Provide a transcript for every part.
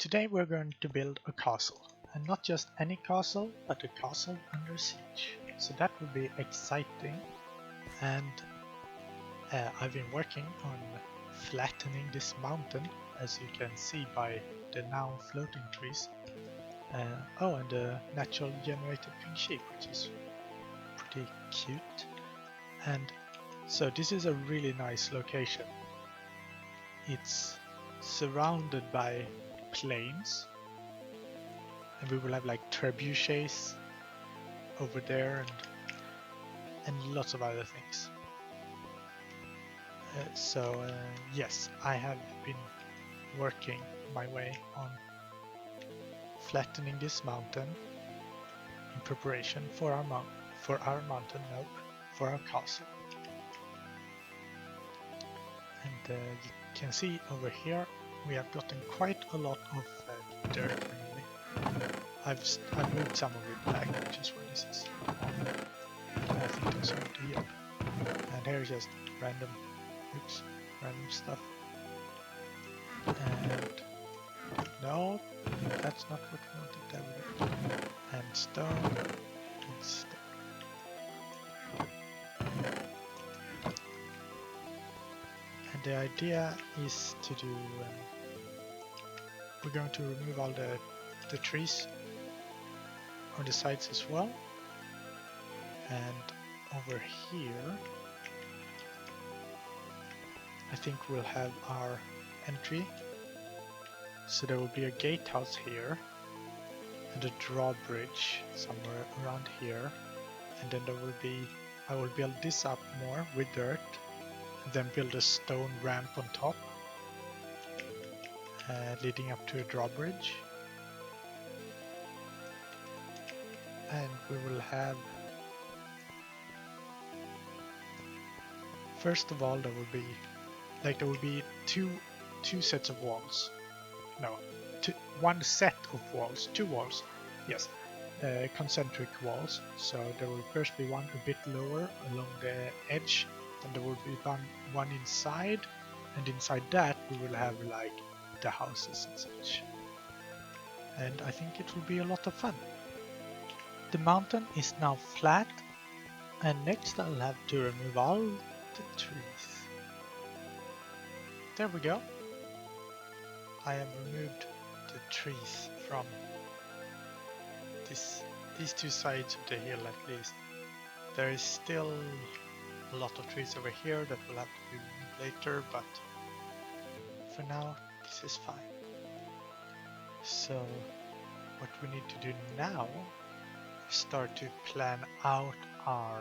Today we're going to build a castle, and not just any castle, but a castle under siege. So that will be exciting, and I've been working on flattening this mountain, as you can see by the now floating trees. And the natural generated pink sheep, which is pretty cute. And so this is a really nice location. It's surrounded by plains, and we will have like trebuchets over there and lots of other things. Yes, I have been working my way on flattening this mountain in preparation for our castle. And you can see over here we have gotten quite a lot of dirt mainly. I've moved some of it back, which is where this is. I think it's over here. And here's just random stuff. And no, that's not what we wanted there. And stone and stone. And the idea is to do. We're going to remove all the trees on the sides as well. And over here, I think we'll have our entry. So there will be a gatehouse here and a drawbridge somewhere around here. And then there will be, I will build this up more with dirt and then build a stone ramp on top leading up to a drawbridge. And we will have, first of all, there will be two sets of walls. No, one set of walls, two walls. Yes, concentric walls. So there will first be one a bit lower along the edge, and there will be one inside, and inside that we will have like the houses and such. And I think it will be a lot of fun. The mountain is now flat, and next I'll have to remove all the trees. There we go. I have removed the trees from these two sides of the hill at least. There is still a lot of trees over here that will have to be removed later, but for now this is fine. So what we need to do now is start to plan out our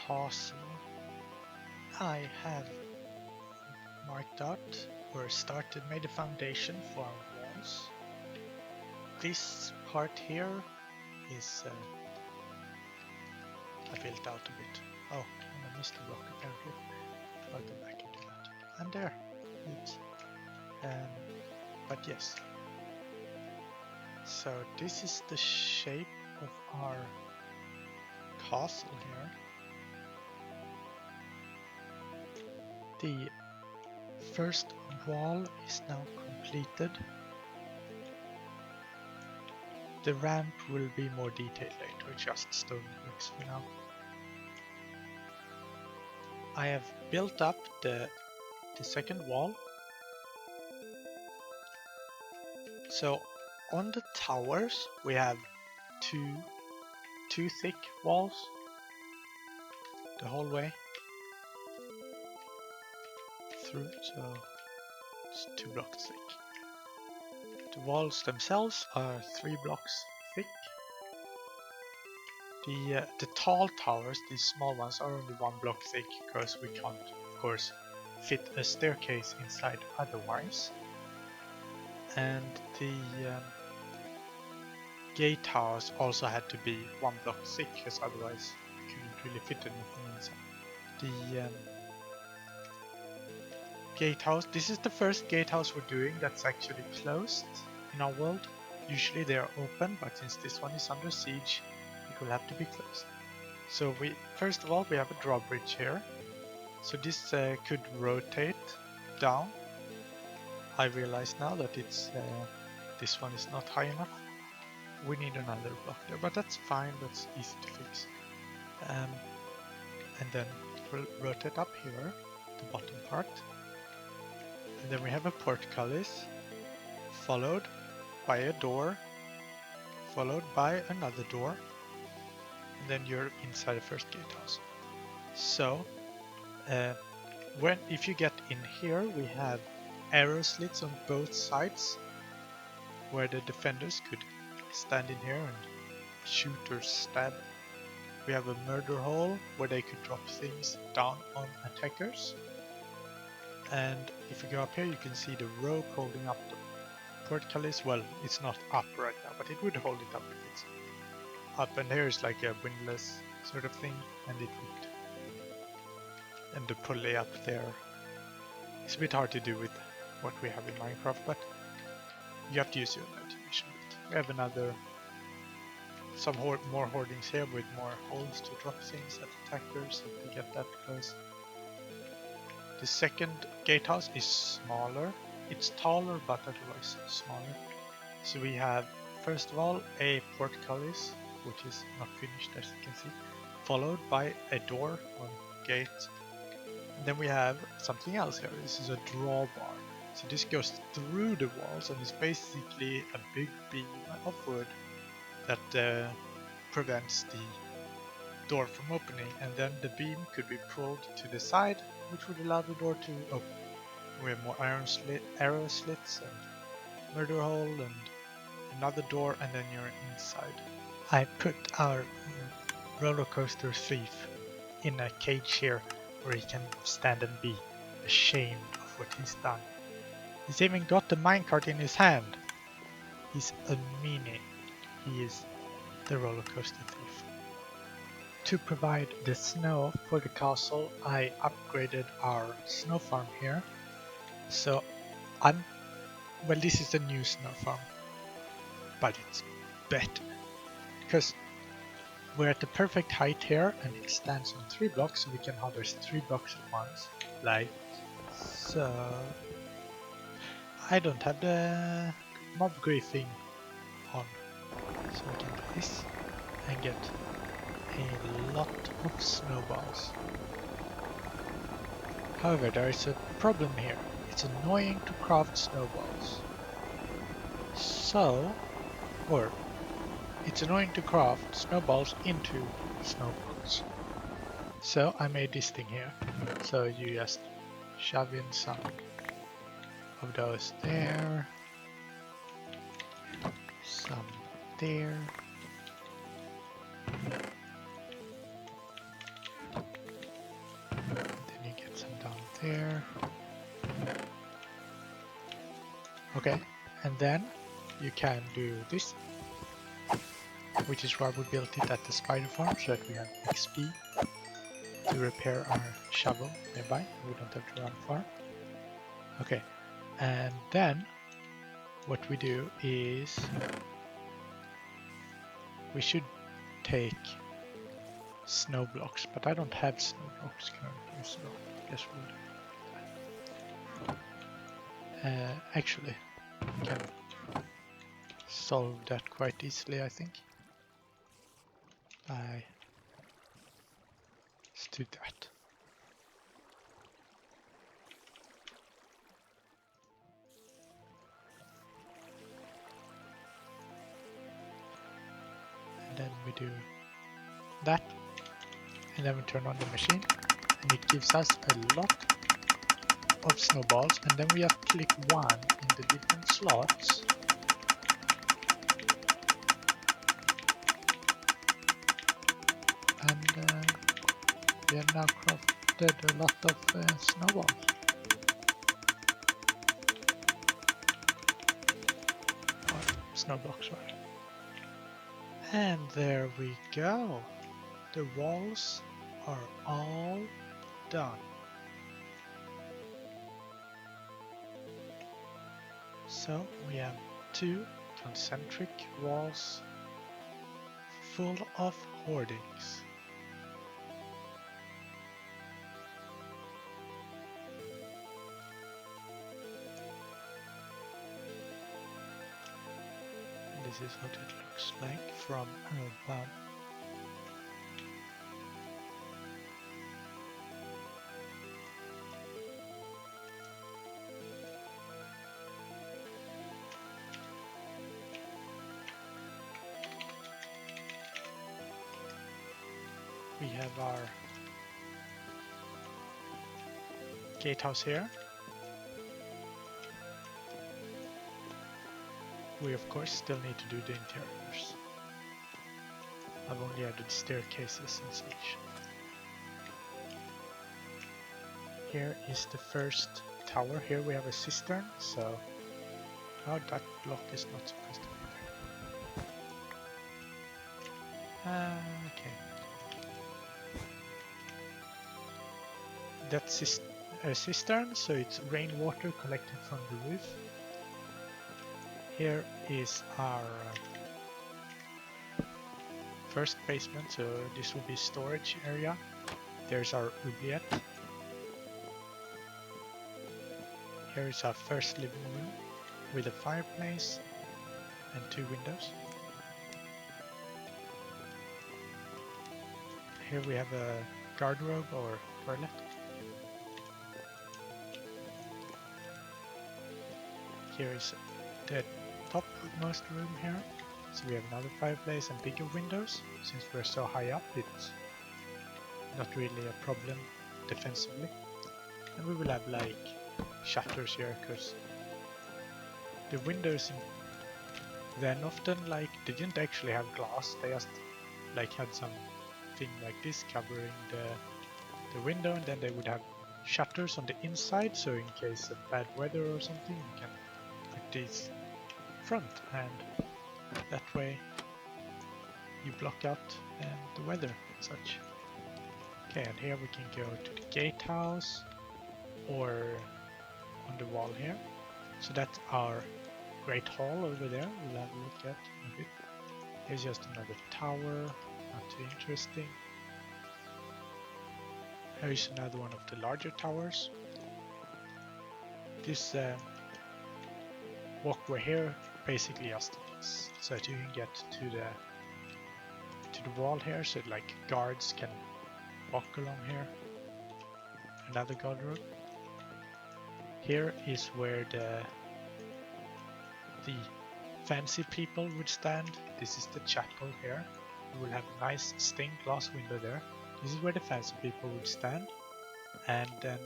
castle. I have marked out or made a foundation for our walls. This part here is I built out a bit. Oh, I missed a block apparently. I'll go back and do that. And there, oops. But yes. So this is the shape of our castle here. The first wall is now completed. The ramp will be more detailed later, just stone bricks for now. I have built up the second wall. So on the towers we have two thick walls the whole way through, so it's 2 blocks thick. The walls themselves are 3 blocks thick. The tall towers, these small ones, are only 1 block thick because we can't, of course, fit a staircase inside otherwise. And the gatehouse also had to be 1 block thick because otherwise we couldn't really fit anything inside. The gatehouse, this is the first gatehouse we're doing that's actually closed in our world. Usually they are open, but since this one is under siege, it will have to be closed. So first of all we have a drawbridge here. So this could rotate down I realize now that it's this one is not high enough. We need another block there, but that's fine, that's easy to fix. And then we'll rotate up here, the bottom part. And then we have a portcullis, followed by a door, followed by another door, and then you're inside the first gatehouse. So, if you get in here, we have arrow slits on both sides, where the defenders could stand in here and shoot or stab. We have a murder hole where they could drop things down on attackers. And if you go up here, you can see the rope holding up the portcullis. Well, it's not up right now, but it would hold it up if it's up. And here is like a windlass sort of thing, and it would. And the pulley up there. It's a bit hard to do with what we have in Minecraft, but you have to use your imagination. We have some more hoardings here with more holes to drop things at attackers if they get that close. The second gatehouse is smaller. It's taller, but otherwise smaller. So we have, first of all, a portcullis, which is not finished as you can see, followed by a door or gate. And then we have something else here. This is a drawbar. So this goes through the walls and is basically a big beam of wood that prevents the door from opening, and then the beam could be pulled to the side, which would allow the door to open. We have more arrow slits and murder hole and another door, and then you're inside. I put our roller coaster thief in a cage here where he can stand and be ashamed of what he's done. He's even got the minecart in his hand. He's a meanie. He is the roller coaster thief. To provide the snow for the castle, I upgraded our snow farm here. So this is the new snow farm, but it's better because we're at the perfect height here, and it stands on 3 blocks, so we can harvest 3 blocks at once, like so. I don't have the MobGriefing on, so we can do this and get a lot of snowballs. However, there is a problem here. It's annoying to craft snowballs. It's annoying to craft snowballs into snowballs. So I made this thing here. So you just shove in some of those there, some there, then you get some down there. Okay, and then you can do this, which is why we built it at the spider farm, so that we have XP to repair our shovel nearby. We don't have to run far. Okay, and then what we do is we should take snow blocks, but I don't have snow blocks currently, so I guess we'll do that. Actually, we can solve that quite easily, I think. Let's do that. And then we do that, and then we turn on the machine, and it gives us a lot of snowballs, and then we have to click 1 in the different slots. And we have now crafted a lot of snowballs. Or snow blocks, right? And there we go. The walls are all done. So we have 2 concentric walls full of hoardings. This is what it looks like from above. We have our gatehouse here. We of course still need to do the interiors. I've only added staircases and such. Here is the first tower. Here we have a cistern, so that block is not supposed to be there. Okay. That's a cistern, so it's rainwater collected from the roof. Here is our first basement, so this will be storage area. There's our oubliette. Here is our first living room with a fireplace and 2 windows. Here we have a garderobe or toilet. Here is the topmost room here. So we have another fireplace and bigger windows. Since we're so high up, it's not really a problem defensively. And we will have like shutters here, because the windows then often like they didn't actually have glass. They just like had some thing like this covering the window, and then they would have shutters on the inside, so in case of bad weather or something you can put these front, and that way you block out the weather and such. Okay, and here we can go to the gatehouse or on the wall here. So that's our great hall over there. We'll have a look at a bit. Here's just another tower, not too interesting. Here's another one of the larger towers. This walkway here basically just so that you can get to the wall here, so like guards can walk along here. Another guard room. Here is where the fancy people would stand. This is the chapel here. We will have a nice stained glass window there. This is where the fancy people would stand, and then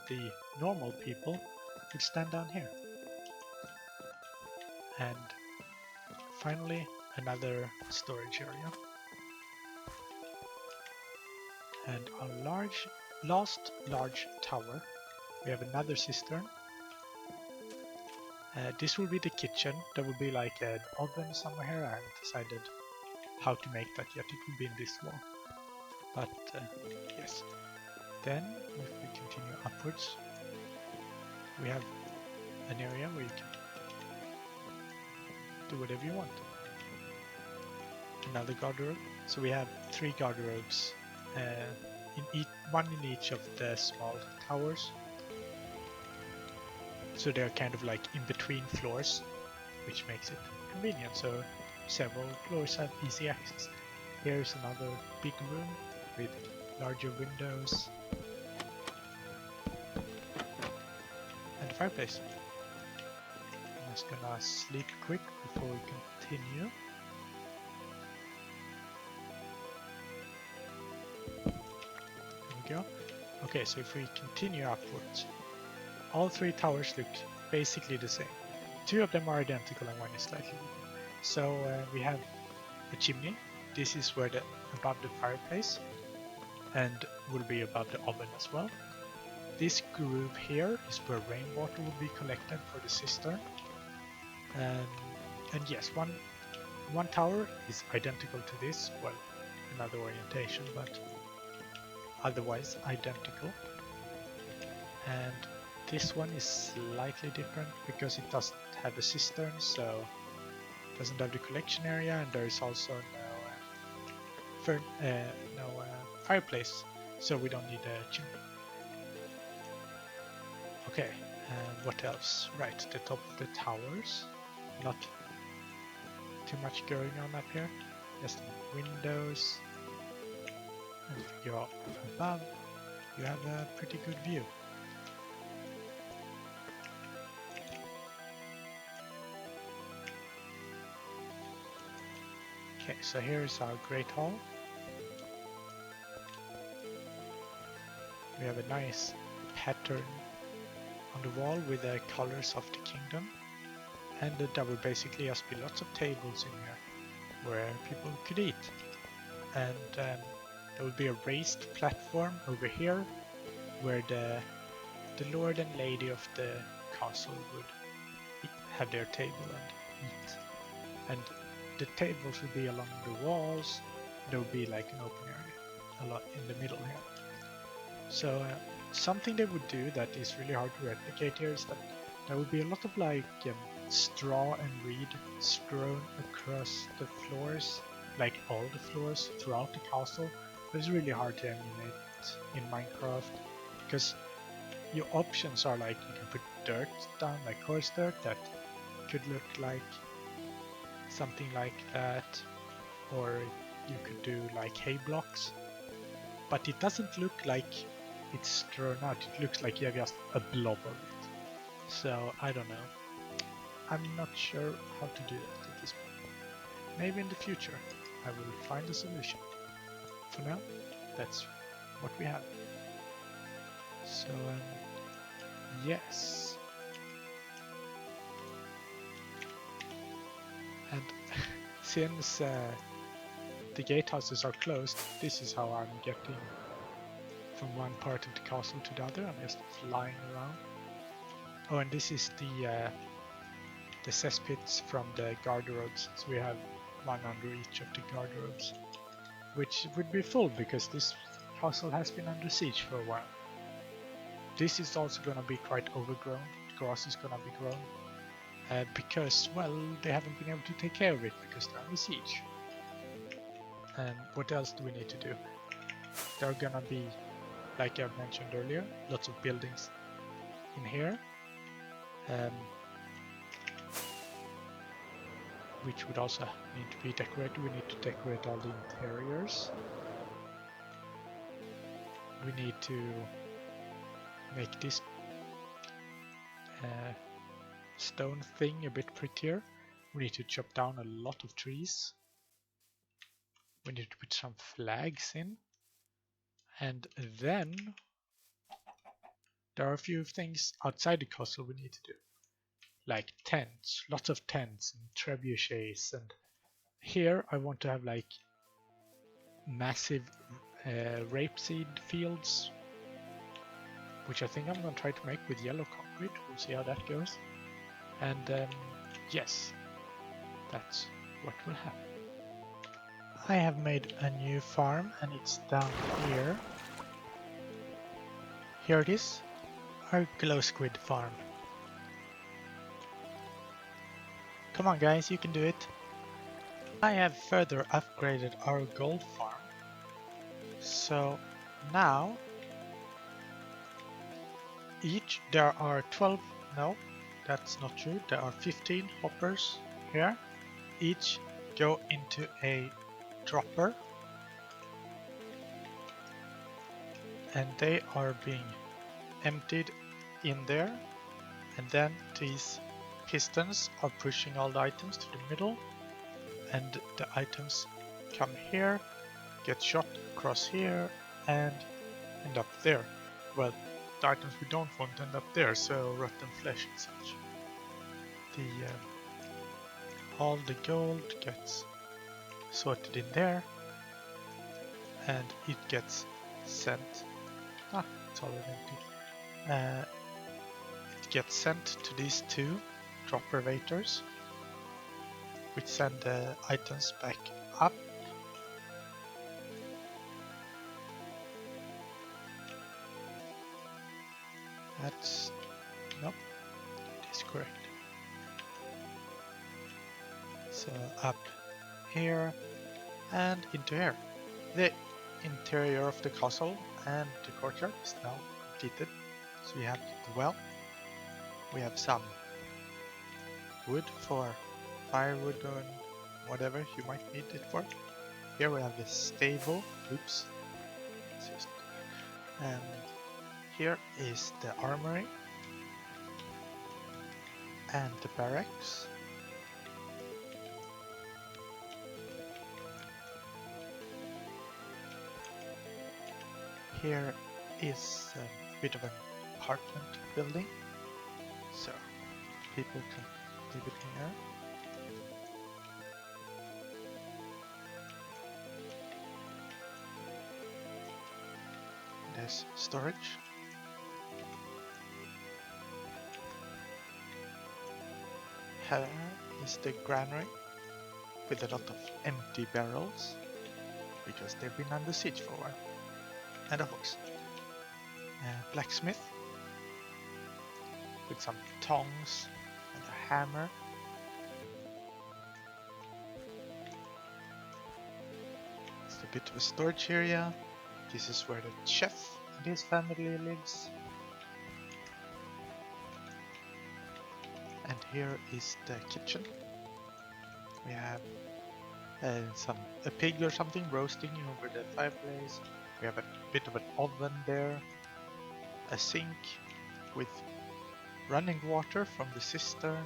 the normal people would stand down here. And finally, another storage area. And our last large tower, we have another cistern. This will be the kitchen. There will be like an oven somewhere here. I haven't decided how to make that yet. It will be in this wall. But yes. Then, if we continue upwards, we have an area where you can do whatever you want. Another garderobe. So we have 3 garderobes, one in each of the small towers. So they're kind of like in between floors, which makes it convenient. So several floors have easy access. Here is another big room with larger windows and a fireplace. I'm just gonna sleep quick before we continue. There we go. Okay, so if we continue upwards, all 3 towers look basically the same. 2 of them are identical and 1 is slightly different. So we have a chimney. This is where above the fireplace, and will be above the oven as well. This groove here is where rainwater will be collected for the cistern. And yes, one tower is identical to this, well, another orientation, but otherwise identical. And this one is slightly different because it doesn't have a cistern, so it doesn't have the collection area, and there is also no fireplace, so we don't need a chimney. Okay, and what else? Right, the top of the towers, not too much going on up here. Just windows. And if you go above, you have a pretty good view. Okay, so here is our Great Hall. We have a nice pattern on the wall with the colors of the kingdom. And there will basically just be lots of tables in here where people could eat. And there will be a raised platform over here where the lord and lady of the castle would have their table and eat. And the tables will be along the walls. There will be like an open area a lot in the middle here. So something they would do that is really hard to replicate here is that there will be a lot of like straw and reed strewn across the floors, like all the floors throughout the castle. But it's really hard to emulate in Minecraft because your options are like you can put dirt down, like coarse dirt that could look like something like that, or you could do like hay blocks, but it doesn't look like it's strewn out. It looks like you have just a blob of it. So I don't know. I'm not sure how to do that at this point. Maybe in the future I will find a solution. For now, that's what we have. So yes. And since the gatehouses are closed, this is how I'm getting from one part of the castle to the other. I'm just flying around. Oh, and this is the cesspits from the garderobes. So we have one under each of the garderobes, which would be full because this castle has been under siege for a while. This is also gonna be quite overgrown. The grass is gonna be grown because, well, they haven't been able to take care of it because they're under siege. And what else do we need to do? There are gonna be, like I mentioned earlier, lots of buildings in here, which would also need to be decorated. We need to decorate all the interiors. We need to make this stone thing a bit prettier. We need to chop down a lot of trees. We need to put some flags in. And then there are a few things outside the castle we need to do. Like tents, lots of tents and trebuchets. And here I want to have like massive rapeseed fields, which I think I'm going to try to make with yellow concrete. We'll see how that goes. And yes, that's what will happen. I have made a new farm and it's down here. Here it is, our glow squid farm. Come on guys, you can do it. I have further upgraded our gold farm. So now there are 12, no, that's not true. There are 15 hoppers here. Each go into a dropper. And they are being emptied in there. And then these pistons are pushing all the items to the middle. And the items come here, get shot across here, and end up there. Well, the items we don't want end up there, so rotten flesh and such. All the gold gets sorted in there, and it gets sent. It's already empty. It gets sent to these two drop elevators, which send the items back up. That's nope, it is correct. So up here and into here. The interior of the castle and the courtyard is now completed. So we have the well. We have some wood for firewood and whatever you might need it for. Here we have the stable. Oops. And here is the armory and the barracks. Here is a bit of an apartment building, so people can live in here. There's storage. Here is the granary with a lot of empty barrels because they've been under siege for a while. And a horse. Blacksmith with some tongs and a hammer. It's a bit of a storage area. This is where the chef and his family lives. And here is the kitchen. We have a pig or something roasting over the fireplace. We have a bit of an oven there. A sink with running water from the cistern.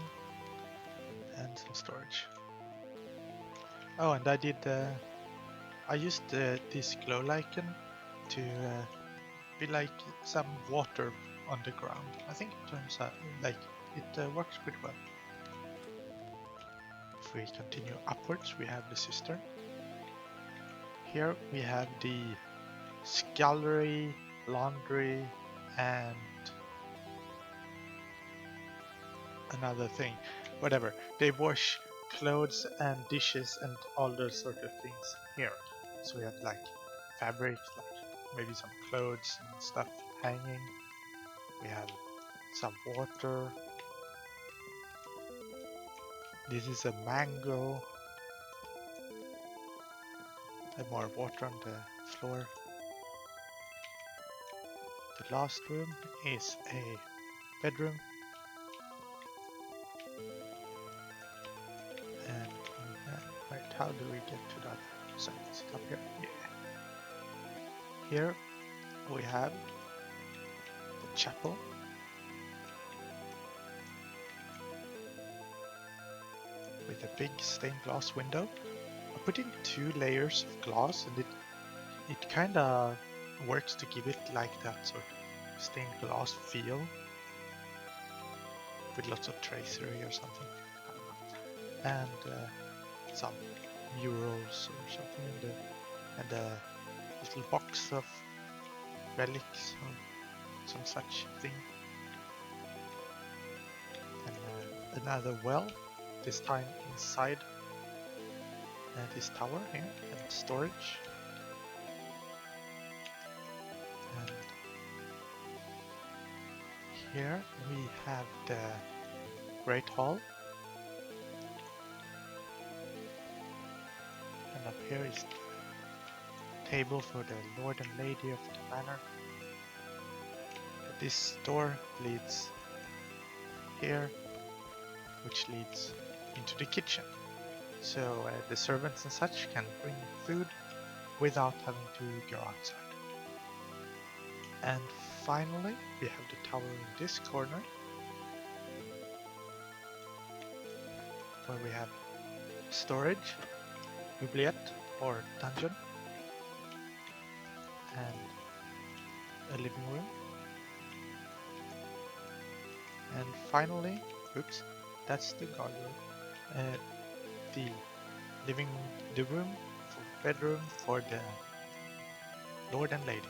And some storage. Oh, and I used this glow lichen to be like some water on the ground. I think it turns out like it works pretty well. If we continue upwards, we have the cistern. Here we have the scullery, laundry, and another thing. Whatever. They wash clothes and dishes and all those sort of things here. So we have like fabric, like maybe some clothes and stuff hanging. We have some water. This is a mango. And more water on the floor. The last room is a bedroom. And right, how do we get to that? So is it up here? Yeah. Here we have the chapel. With a big stained glass window. I put in 2 layers of glass and it kinda works to give it like that sort of stained glass feel. With lots of tracery or something. I don't know. And some murals or something and a little box of relics or some such thing. And another well, this time inside this tower here, and storage. And here we have the Great Hall. And up here is the table for the Lord and Lady of the Manor. This door leads here, which leads into the kitchen. So the servants and such can bring food without having to go outside. And finally, we have the tower in this corner, where we have storage, oubliette or dungeon, and a living room. And finally, oops, that's the guard room. The room for bedroom for the Lord and Lady.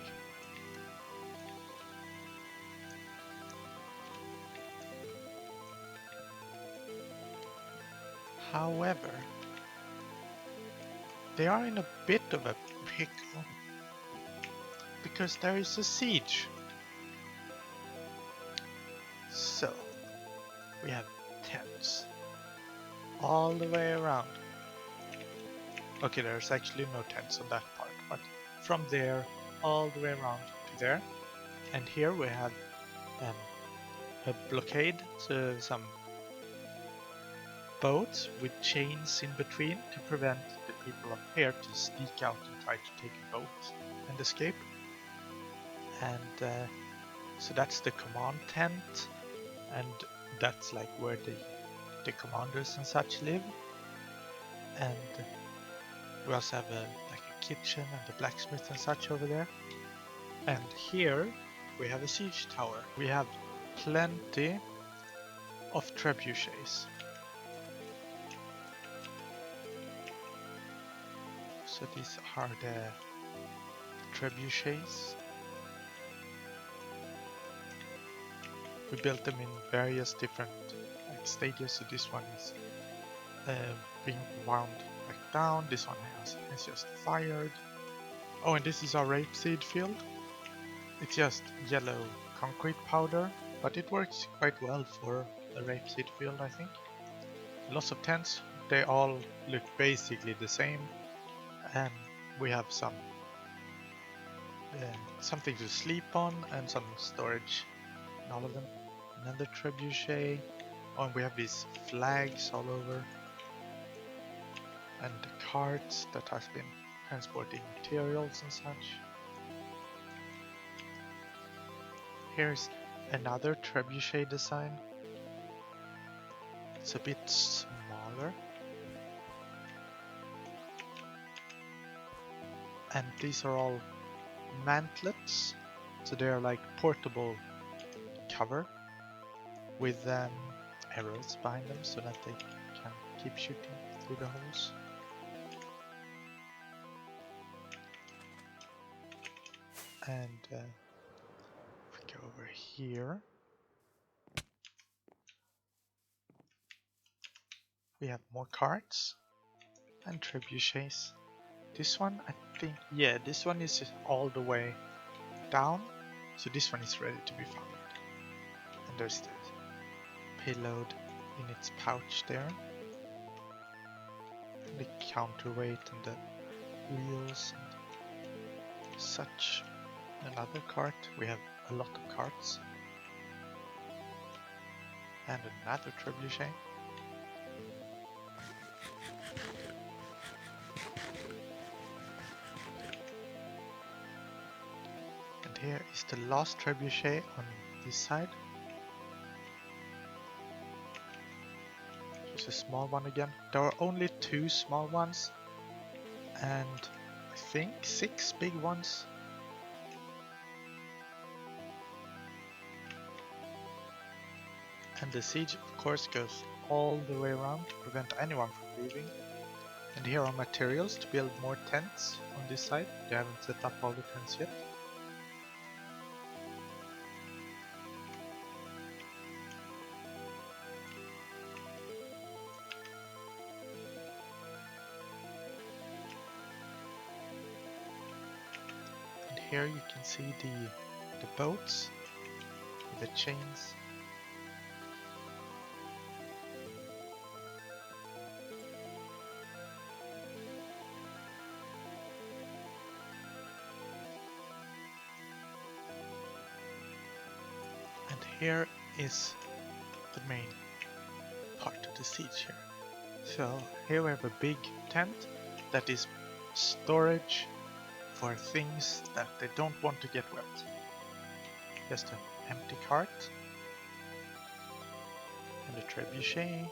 However, they are in a bit of a pickle because there is a siege. So, we have tents all the way around. Okay, there's actually no tents on that part, but from there all the way around to there. And here we have a blockade, so some boats with chains in between to prevent the people up here to sneak out and try to take a boat and escape. And so that's the command tent, and that's like where the commanders and such live. And we also have like a kitchen and a blacksmith and such over there. And here we have a siege tower. We have plenty of trebuchets. So these are the trebuchets. We built them in various different like stages. So this one is being wound back down. This one has just fired. Oh, and this is our rapeseed field. It's just yellow concrete powder, but it works quite well for a rapeseed field, I think. Lots of tents. They all look basically the same, and we have some something to sleep on and some storage in all of them. Another trebuchet. Oh, and we have these flags all over, and the carts that has been transporting materials and such. Here's another trebuchet design. It's a bit smaller. And these are all mantlets, so they are like portable cover with arrows behind them so that they can keep shooting through the holes. And if we go over here, we have more carts and trebuchets. This one, I think, yeah, this one is all the way down, so this one is ready to be fired. And there's the payload in its pouch there, and the counterweight and the wheels and such. Another cart. We have a lot of carts. And another trebuchet. And here is the last trebuchet on this side. Just a small one again. There are only 2 small ones and I think 6 big ones. And the siege of course goes all the way around to prevent anyone from leaving. And here are materials to build more tents on this side. They haven't set up all the tents yet. And here you can see the boats with the chains. And here is the main part of the siege here. So here we have a big tent that is storage for things that they don't want to get wet. Just an empty cart and a trebuchet.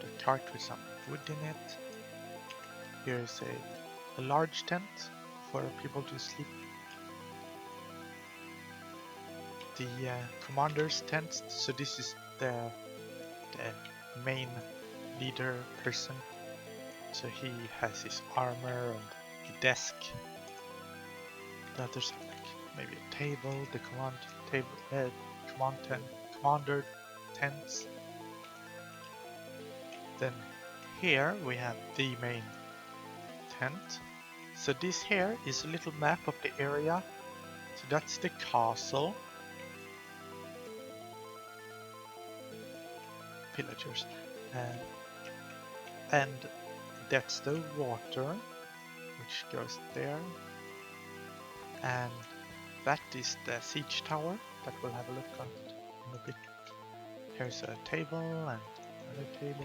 The cart with some wood in it. Here is a large tent for people to sleep. The commander's tent, so this is the main leader person. So he has his armor and a desk. The others have like maybe a table, the commander tents. Then here we have the main tent. So this here is a little map of the area. So that's the castle. Villagers. And that's the water, which goes there. And that is the siege tower that we'll have a look at in a bit. Here's a table and another table.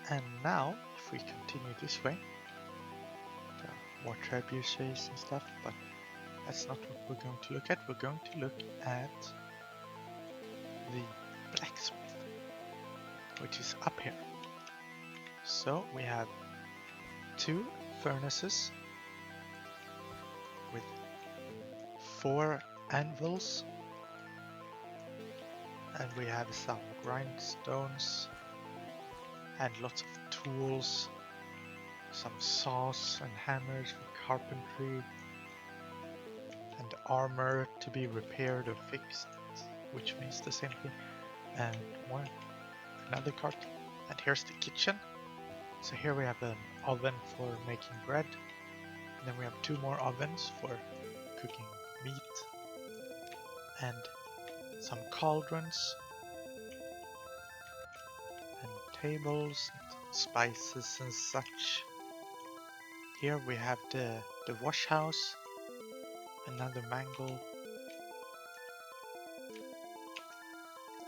And now, if we continue this way, there are more trebuchets and stuff, but that's not what we're going to look at. We're going to look at the blacksmith, which is up here. So we have 2 furnaces with 4 anvils, and we have some grindstones and lots of tools, some saws and hammers for carpentry, and armor to be repaired or fixed, which means the same thing, and another cart. And here's the kitchen. So here we have an oven for making bread, and then we have 2 more ovens for cooking meat, and some cauldrons, and tables, and spices and such. Here we have the wash house, another mangle,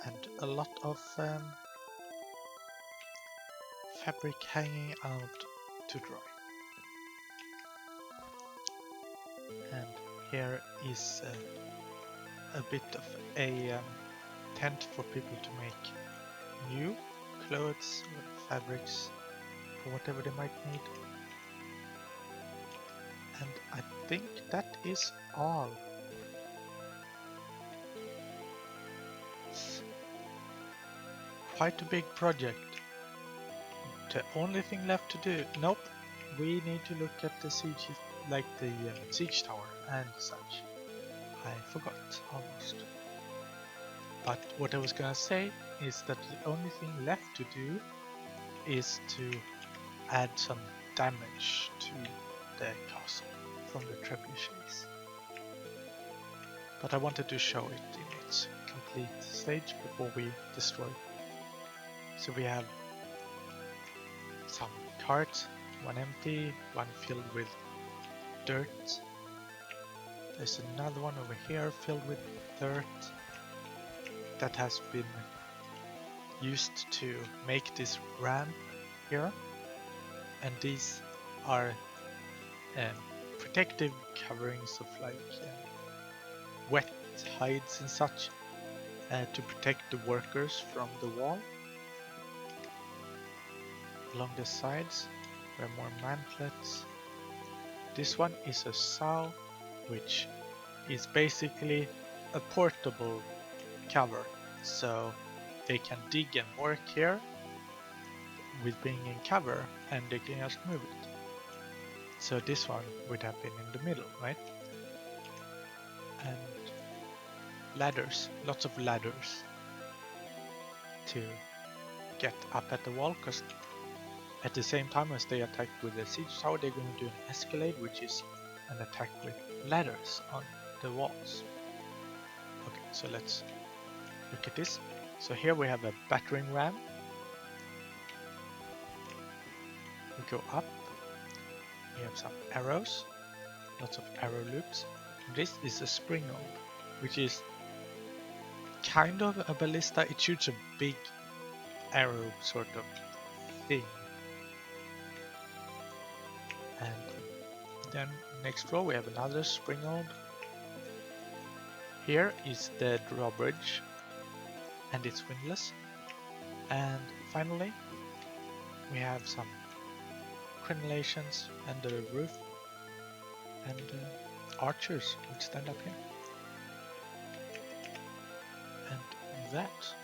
and a lot of fabric hanging out to dry. And here is a bit of a tent for people to make new clothes or fabrics for whatever they might need. And I think that is all. It's quite a big project. The only thing left to do, nope, we need to look at the siege, like the siege tower and such. I forgot almost. But what I was gonna say is that the only thing left to do is to add some damage to the castle from the trebuchets. But I wanted to show it in its complete stage before we destroy it. So we have some carts, one empty, one filled with dirt. There's another one over here filled with dirt that has been used to make this ramp here, and these are protective coverings of like wet hides and such to protect the workers from the wall. Along the sides there are more mantlets. This one is a sow, which is basically a portable cover, so they can dig and work here with being in cover, and they can just move it. So this one would have been in the middle, right? And ladders, lots of ladders to get up at the wall, because at the same time as they attack with the siege tower, they're going to do an escalade, which is an attack with ladders on the walls. Okay, so let's look at this. So here we have a battering ram. We go up. We have some arrows, lots of arrow loops. This is a springald, which is kind of a ballista. It shoots a big arrow sort of thing. And then next row we have another springald. Here is the drawbridge, and it's windlass. And finally we have some crenellations and the roof, and archers would stand up here. And that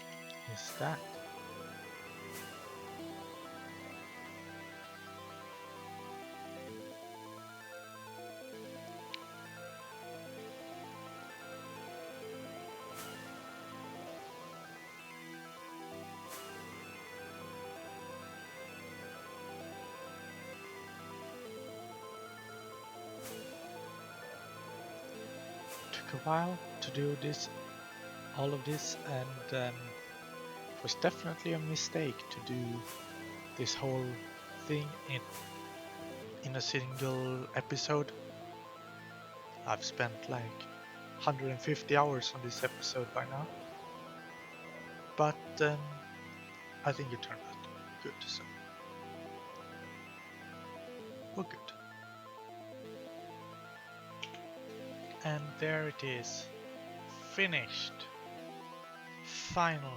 is that. Took a while to do this, all of this, and it was definitely a mistake to do this whole thing in a single episode. I've spent like 150 hours on this episode by now. But I think it turned out good, so we're good. And there it is. Finished. Finally.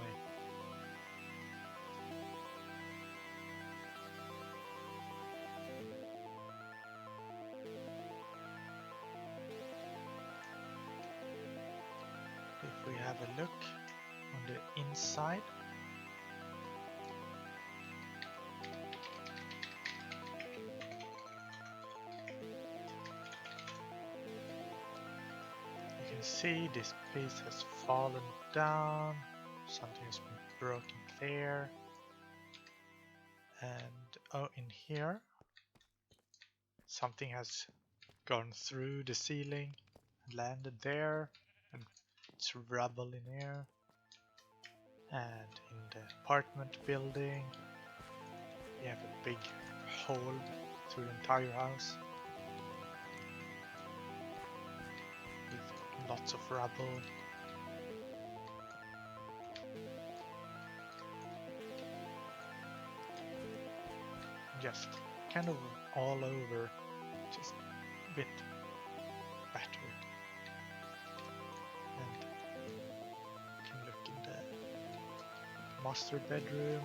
If we have a look on the inside, you can see this piece has fallen down, something has been broken there, and oh, in here something has gone through the ceiling and landed there, and it's rubble in here. And in the apartment building we have a big hole through the entire house with lots of rubble. Just kind of all over, just a bit battered. And you can look in the master bedroom,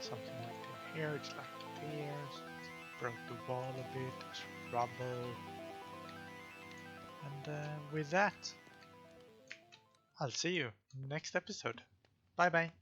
something like in here, it's like there, so it broke the wall a bit, there's rubble. And with that, I'll see you in the next episode. Bye bye.